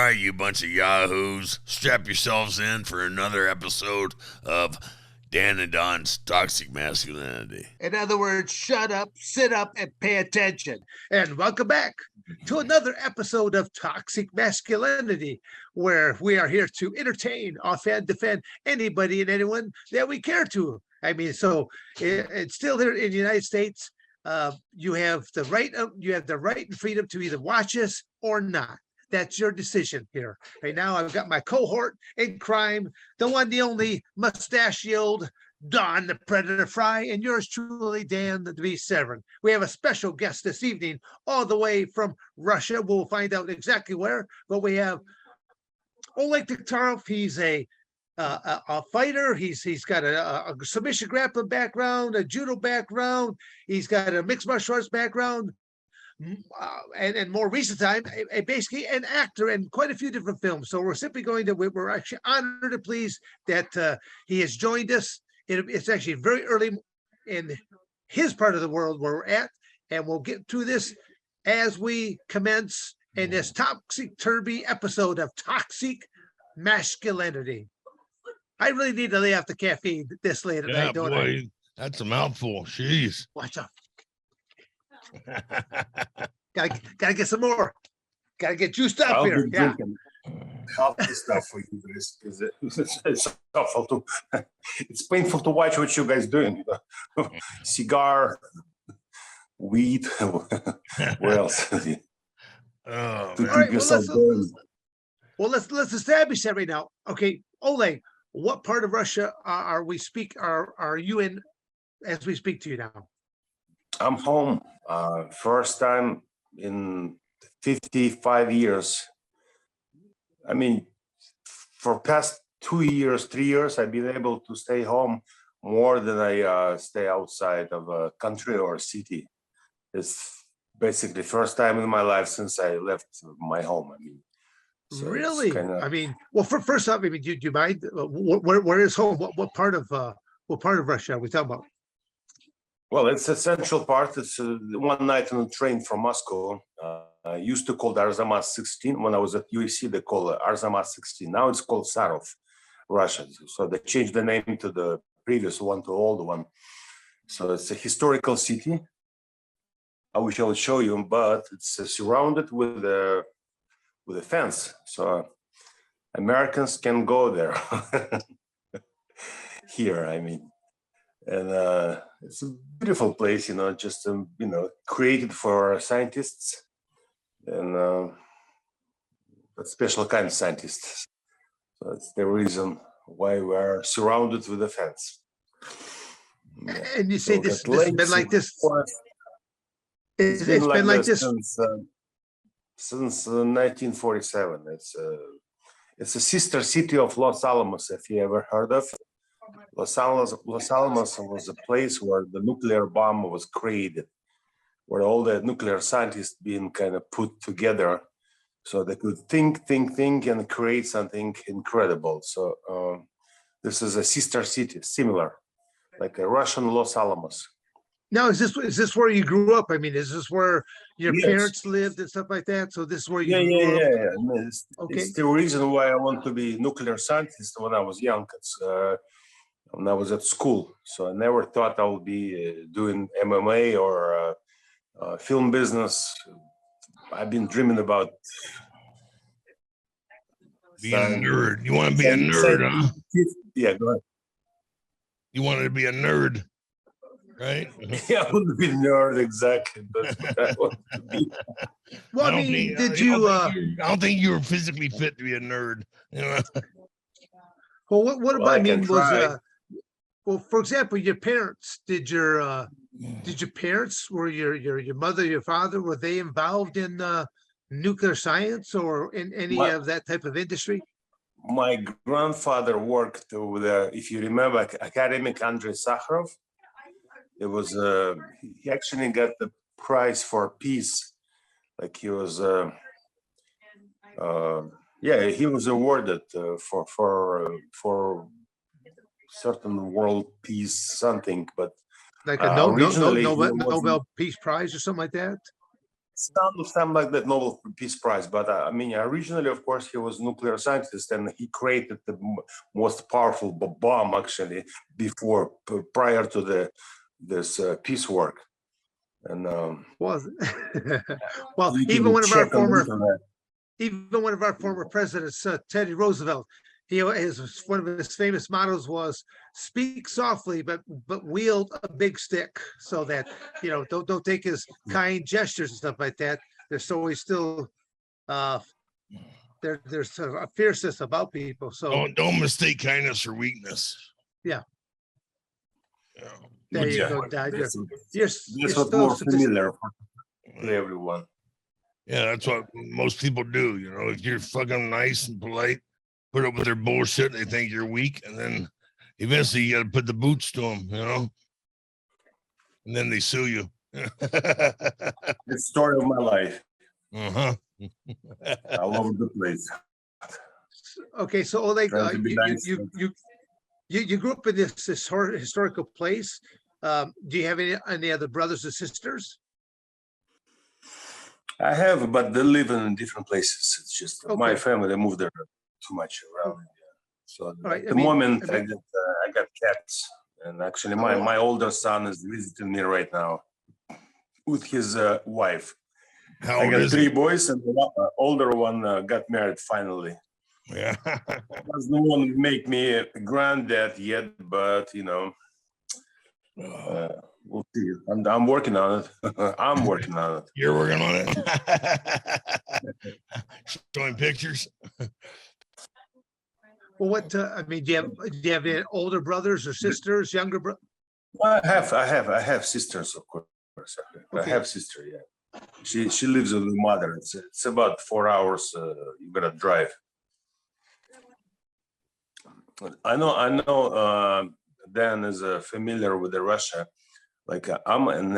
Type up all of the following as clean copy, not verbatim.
right, you bunch of yahoos, strap yourselves in for another episode of Dan and Don's Toxic Masculinity. In other words, shut up, sit up, and pay attention. And welcome back to another episode of Toxic Masculinity, where we are here to entertain, offend, defend anybody and anyone that we care to. I mean, so it's still here in the United States. You have the right and freedom to either watch us or not. That's your decision here. Right now, I've got my cohort in crime, the one, the only, mustachioed Don the Predator Frye, and yours truly, Dan the Severn. We have a special guest this evening, all the way from Russia. We'll find out exactly where, but we have Oleg Taktarov. He's a fighter. He's got a submission grappling background, a judo background. He's got a mixed martial arts background. And more recent time, basically an actor in quite a few different films. So we're actually honored and pleased that he has joined us. It's actually very early in his part of the world where we're at, and we'll get to this as we commence in this Toxic Turby episode of Toxic Masculinity. I really need to lay off the caffeine this late at night, don't I? That's a mouthful. Jeez. Watch out. gotta get some more. Gotta get juiced up here. Yeah. Healthy stuff for you guys because it's awful to. It's painful to watch what you guys doing. Cigar, weed. What else? To keep yourself going. Well, let's establish that right now. Okay, Oleg, what part of Russia are you in as we speak to you now? I'm home. First time in 55 years. I mean, for past 2 years, 3 years, I've been able to stay home more than I stay outside of a country or a city. It's basically first time in my life since I left my home. I mean, so really? I mean, well, first off, I mean, do you mind? Where is home? What part of Russia are we talking about? Well, it's a central part. It's one night on a train from Moscow. I used to call it Arzamas 16. When I was at UFC, they call it Arzamas 16. Now it's called Sarov, Russia. So they changed the name to the previous one, to old one. So it's a historical city. I wish I would show you, but it's surrounded with a fence. So Americans can go there. Here, I mean. And it's a beautiful place, just, created for scientists and a special kind of scientists. So that's the reason why we're surrounded with a fence. And you say this has been like this? It's been like this since 1947. It's a sister city of Los Alamos, if you ever heard of. Los Alamos was a place where the nuclear bomb was created, where all the nuclear scientists being kind of put together so they could think and create something incredible. So this is a sister city, similar, like a Russian Los Alamos. Now, is this where you grew up? I mean, is this where your parents lived and stuff like that? So this is where you grew up? Yeah. I mean, it's the reason why I want to be nuclear scientist when I was young. When I was at school, so I never thought I would be doing MMA or film business. I've been dreaming about being a nerd. You want to be a nerd, huh? Yeah, go ahead. You wanted to be a nerd, right? Yeah, I want to be a nerd, exactly. That's what I want to be. Well, I don't think you were physically fit to be a nerd. Well, what about well, for example, your parents, did your parents, were your mother, your father, were they involved in nuclear science or in any of that type of industry? My grandfather worked with, if you remember, academic Andrei Sakharov. It was he actually got the prize for peace. Like he was, he was awarded for certain world peace something, but like a Nobel Peace Prize or something like that. something like that, Nobel Peace Prize. But I mean, originally, of course, he was a nuclear scientist, and he created the most powerful bomb actually prior to this peace work. And well, well, you even can one of our check on the former internet. even one of our former presidents, Teddy Roosevelt, one of his famous mottos was "Speak softly, but wield a big stick," so that don't take his kind gestures and stuff like that. There's always still there's a fierceness about people. So don't mistake kindness for weakness. yeah. Yeah. There you Yeah, go, Dad. that's You're what's more familiar to everyone. Yeah, that's what most people do. If you're fucking nice and polite, put up with their bullshit, they think you're weak, and then eventually you got to put the boots to them, and then they sue you. It's the story of my life. Uh-huh. All over the place. Okay, so Oleg, Trying to be nice. you grew up in this historical place. Do you have any other brothers or sisters? I have, but they live in different places. It's just my Okay. family, they moved there too much around. So right, at the moment, I got cats. And actually, my older son is visiting me right now with his wife. How I old got is 3 he? boys, and the older one got married finally. Yeah. Doesn't want to make me a granddad yet, but we'll see. I'm working on it. I'm working on it. You're working on it. Showing pictures. Well, what I mean, do you have any older brothers or sisters, younger brothers? I have sisters, of course. I Okay. have sister. Yeah, she lives with her mother. It's about 4 hours. You gotta drive. I know. Dan is familiar with the Russia. Like I'm in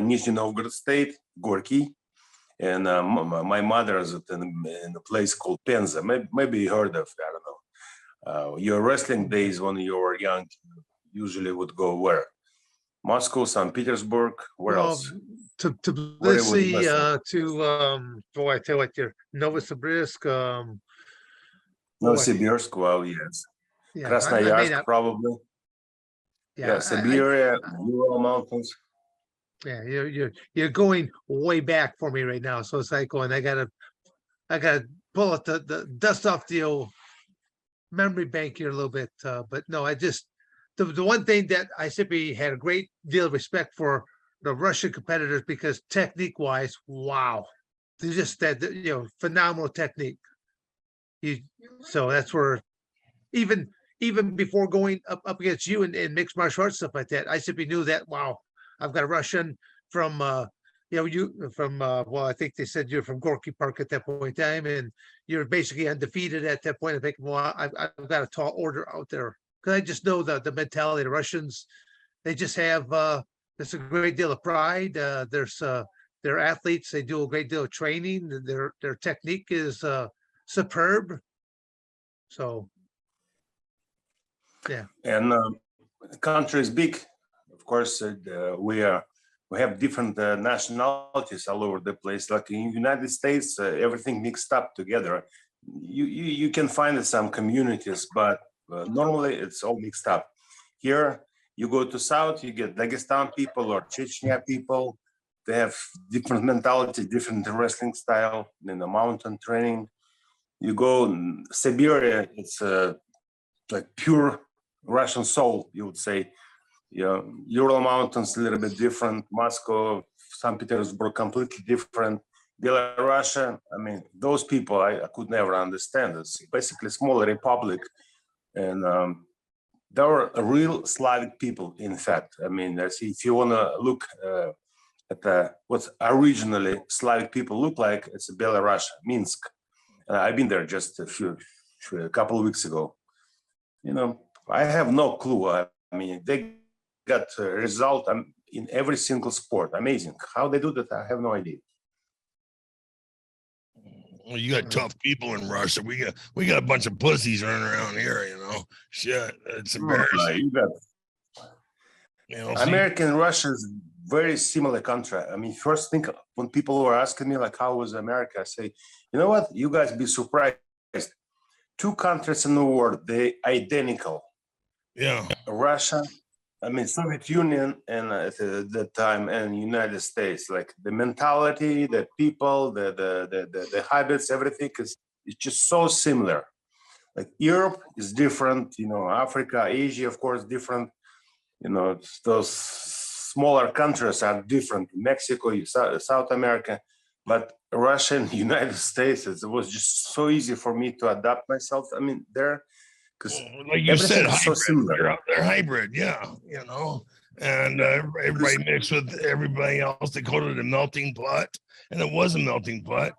Nizhny Novgorod state, Gorky, and my mother is in a place called Penza. Maybe you heard of. I don't know. Your wrestling days when you were young usually would go where? Moscow, St. Petersburg. Where else? To Where would you Tbilisi, wrestle? boy, I tell you what, your Novosibirsk, Novosibirsk. Well, yes. yeah, Krasnoyarsk, probably. yeah, Siberia, Ural Mountains. yeah, you're going way back for me right now. So it's like going, I gotta pull out the dust off the old memory bank here a little bit. But no, I just the one thing that I simply had a great deal of respect for the Russian competitors, because technique wise, wow, they just that phenomenal technique. So that's where even before going up against you in mixed martial arts stuff like that, I simply knew that, wow, I've got a Russian from you from well, I think they said you're from Gorky Park at that point in time, and you're basically undefeated at that point. I think, well, I've got a tall order out there, because I just know the mentality of the Russians. They just have there's a great deal of pride. They're athletes. They do a great deal of training. Their technique is superb. So yeah. And the country is big. Of course, we have different nationalities all over the place. Like in the United States, everything mixed up together. You can find some communities, but normally it's all mixed up. Here, you go to South, you get Dagestan people or Chechnya people. They have different mentality, different wrestling style, mountain training. You go in Siberia, it's like pure Russian soul, you would say. Yeah, Ural Mountains a little bit different. Moscow, St. Petersburg, completely different. Belarus, I mean, those people I could never understand. It's basically a small republic, and they were real Slavic people. In fact, I mean, if you want to look at what originally Slavic people look like, it's Belarus, Minsk. I've been there just a couple of weeks ago. I have no clue. I mean, they got a result in every single sport. Amazing. How they do that, I have no idea. Well, you got tough people in Russia. We got a bunch of pussies running around here, Shit, it's embarrassing. American Russians very similar country. I mean, first thing when people were asking me like, how was America? I say, you know what? You guys be surprised. Two countries in the world, they identical. Yeah. Russia, I mean, Soviet Union and at the time and United States, like the mentality, the people, the habits, everything is just so similar. Like Europe is different, you know, Africa, Asia, of course, different. You know, those smaller countries are different. Mexico, South America, but Russia and United States, it was just so easy for me to adapt myself. I mean, there, because like you said, everything is so hybrid. similar. They're hybrid, yeah, you know. And everybody mixed with everybody else. They called it a melting pot, and it was a melting pot.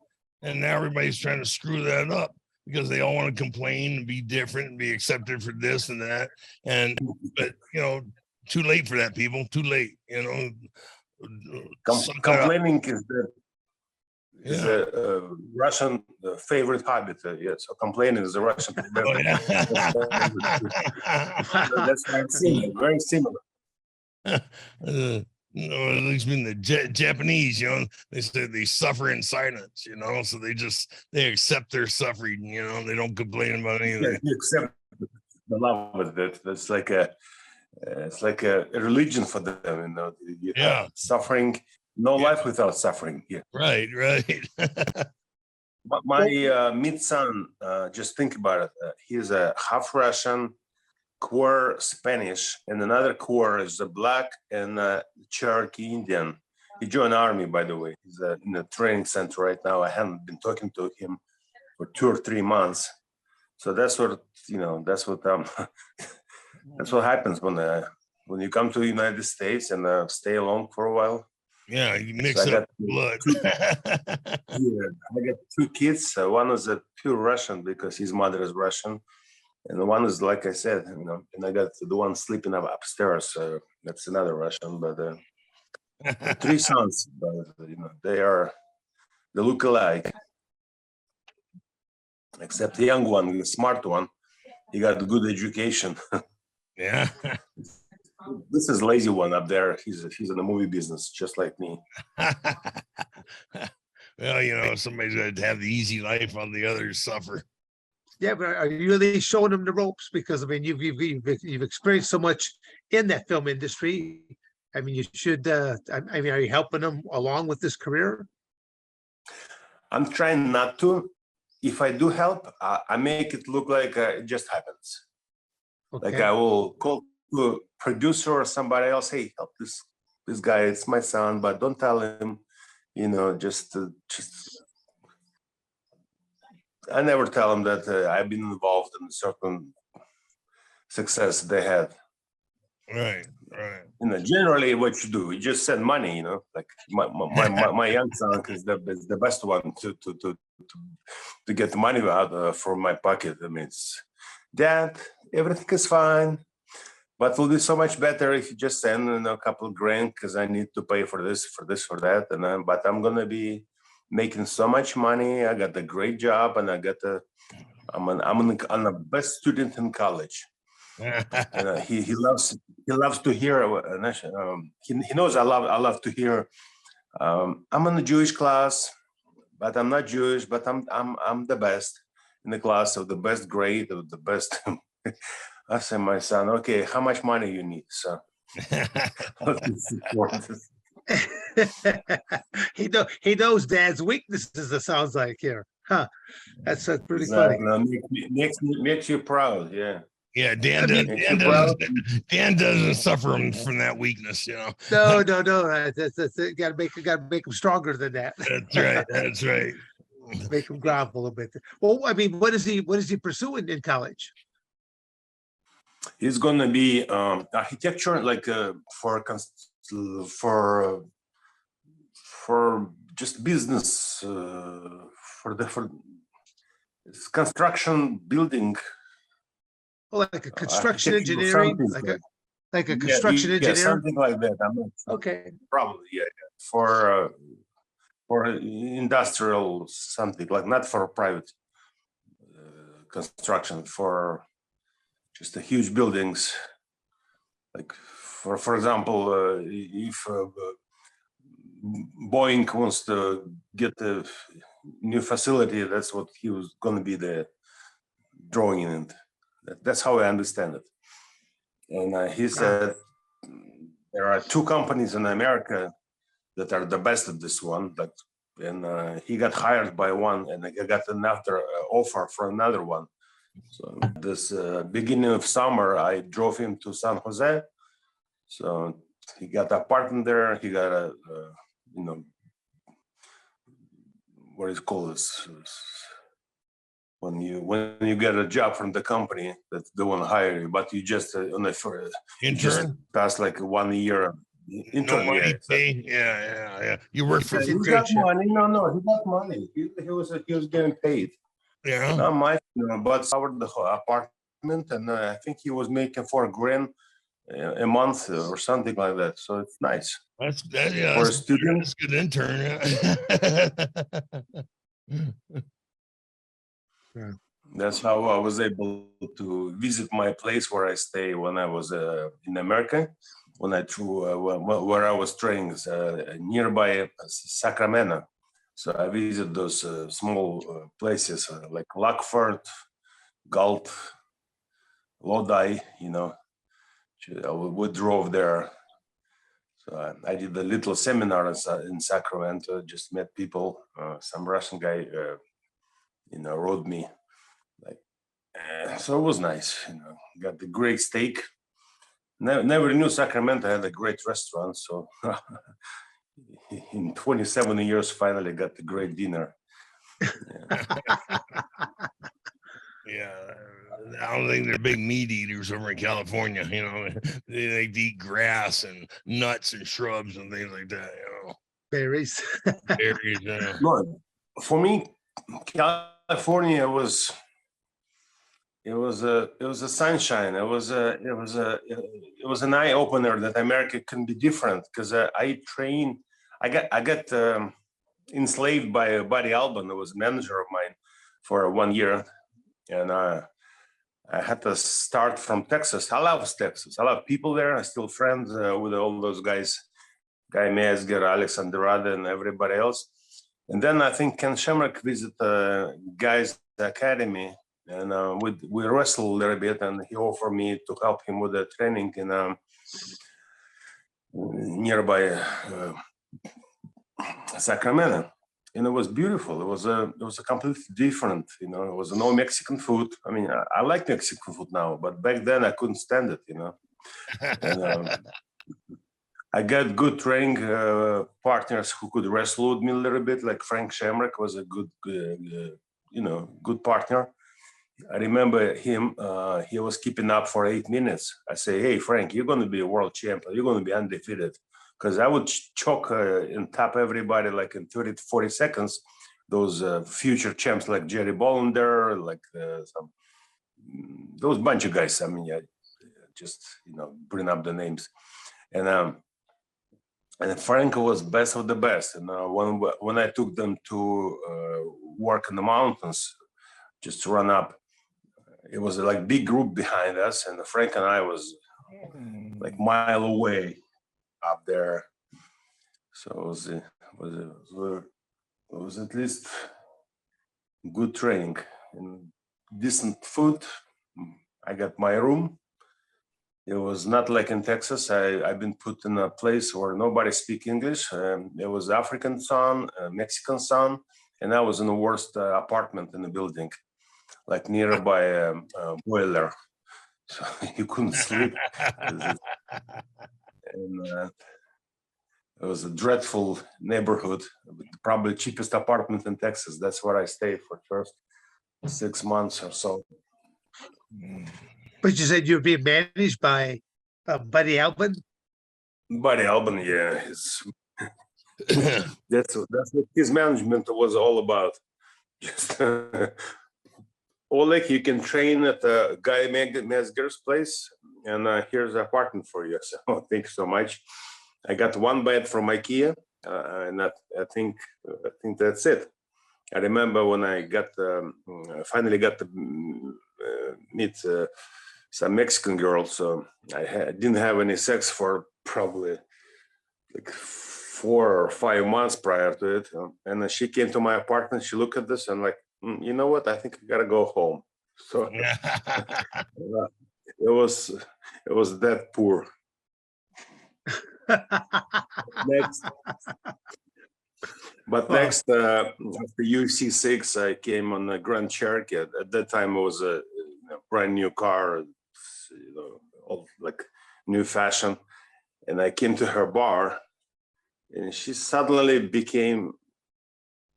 And now everybody's trying to screw that up because they all want to complain and be different and be accepted for this and that. And but you know, too late for that, people. Too late, you know. Complaining is a Russian favorite habit. Yes, so complaining is a Russian. Oh, yeah. That's why I'm saying very similar. You know, at least in the Japanese, you know, they say they suffer in silence, you know, so they accept their suffering, you know, they don't complain about anything. Yeah, you accept the love with it. That's like it's like a religion for them, you know. You have suffering, no life without suffering here. Right. My mid-son, just think about it. He's a half Russian, core Spanish, and another core is a black and Cherokee Indian. He joined army, by the way. He's in a training center right now. I haven't been talking to him for 2 or 3 months. So that's what, you know, that's what that's what happens when you come to the United States and stay alone for a while. Yeah, you mix up blood. I got 2 kids. One is a pure Russian because his mother is Russian. And the one is, like I said, you know, and I got the one sleeping upstairs. That's another Russian, but 3 sons, but, you know, they look alike. Except the young one, the smart one, he got a good education. Yeah. This is lazy one up there. He's in the movie business, just like me. Well, you know, somebody's got to have the easy life while the others suffer. Yeah, but are you really showing them the ropes? Because I mean, you've experienced so much in that film industry. I mean, you should. I mean, are you helping them along with this career? I'm trying not to. If I do help, I make it look like it just happens. Okay. Like I will call to a producer or somebody else. Hey, help this guy. It's my son, but don't tell him. You know, just. I never tell them that I've been involved in a certain success they had. Right. You know, generally what you do, you just send money, you know, like my young son is the best one to get the money out from my pocket. I mean, it's, Dad, everything is fine, but it will be so much better if you just send, you know, a couple of grand because I need to pay for this, for that. And but I'm going to be making so much money. I got a great job and I'm the best student in college. And he loves to hear. He knows I love to hear. I'm in a Jewish class, but I'm not Jewish. But I'm the best in the class of the best grade of the best. I say, my son, okay, how much money you need? So he knows Dad's weaknesses. It sounds like here, huh? That's pretty funny. Makes you proud, yeah. Yeah, Dan doesn't suffer from that weakness, you know. No. That's got to make him stronger than that. That's right. Make him grovel a little bit. Well, I mean, what is he pursuing in college? He's going to be architecture, like for just business, for construction, building. Oh, like a construction engineering, like a construction engineer, something like that. I'm not sure. Okay, probably for industrial something, like not for private construction, for just the huge buildings, like for example, if Boeing wants to get a new facility, that's what he was going to be the drawing in it. That's how I understand it. And he said there are two companies in America that are the best at this one. And he got hired by one, and I got another offer for another one. So this beginning of summer, I drove him to San Jose. So he got an apartment there. He got a, what is it called? When you get a job from the company that they want to hire you, but you just Intern? pass like 1 year. No money pay. Yeah. You work for he got money. No, he got money. He was getting paid. Yeah. Not much, but covered the whole apartment, and I think he was making $4,000 a month or something like that. So it's nice. That's For a student. That's a good intern. Yeah. That's how I was able to visit my place where I stay when I was in America. Where I was training nearby Sacramento. So I visited those small places like Lockford, Galt, Lodi, we drove there. So I did a little seminar in Sacramento, just met people. Some Russian guy, rode me. So it was nice, got the great steak. Never knew Sacramento had a great restaurant. So in 27 years, finally got the great dinner. Yeah, I don't think they're big meat eaters over in California. They eat grass and nuts and shrubs and things like that. Berries. Berries. No, for me, California was a sunshine. It was an eye opener that America can be different, because I got enslaved by Buddy Albin, who was a manager of mine for 1 year. And I had to start from Texas. I love Texas. I love people there. I'm still friends with all those guys, Guy Metzger, Alex Andrade, and everybody else. And then I think Ken Shamrock visited Guy's Academy, and we wrestled a little bit, and he offered me to help him with the training in nearby Sacramento. And it was beautiful. It was a completely different, it was no Mexican food. I mean, I like Mexican food now, but back then I couldn't stand it, And, I got good training partners who could wrestle with me a little bit, like Frank Shamrock was a good partner. I remember him, he was keeping up for 8 minutes. I say, hey, Frank, you're going to be a world champion. You're going to be undefeated. Because I would choke and tap everybody like in 30 to 40 seconds. Those future champs like Jerry Bollender, like those bunch of guys. I mean, just, bring up the names. And Frank was best of the best. And when I took them to work in the mountains, just to run up, it was like big group behind us. And Frank and I was like mile away up there. So it was at least good training and decent food. I got my room. It was not like in Texas. I've been put in a place where nobody speak English. It was African sun, Mexican sun, and I was in the worst apartment in the building, like nearby a boiler. So you couldn't sleep. And it was a dreadful neighborhood, probably cheapest apartment in Texas. That's where I stayed for the first 6 months or so. But you said you're being managed by Buddy Albin? Buddy Albin, yeah. That's what his management was all about. Just Oleg, you can train at Guy Metzger's place, and here's an apartment for you. So thank you so much. I got one bed from IKEA, and I think that's it. I remember when I finally got to meet some Mexican girl. So I didn't have any sex for probably like 4 or 5 months prior to it. And then she came to my apartment. She looked at this and like, you know what? I think I gotta go home. So it was that poor. Next. But next, after UFC 6, I came on a Grand Cherokee. At that time, it was a brand new car, all like new fashion. And I came to her bar, and she suddenly became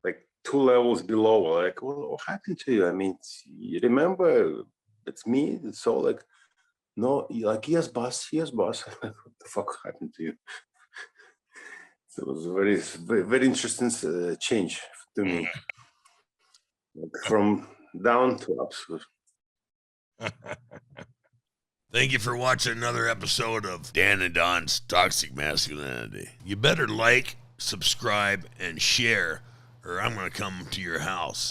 like 2 levels below. Like, well, what happened to you? I mean, you remember it's me? It's all like, no, like, yes, boss. What the fuck happened to you? It was a very, very interesting change to me, like from down to up. Thank you for watching another episode of Dan and Don's Toxic Masculinity. You better like, subscribe, and share, or I'm going to come to your house.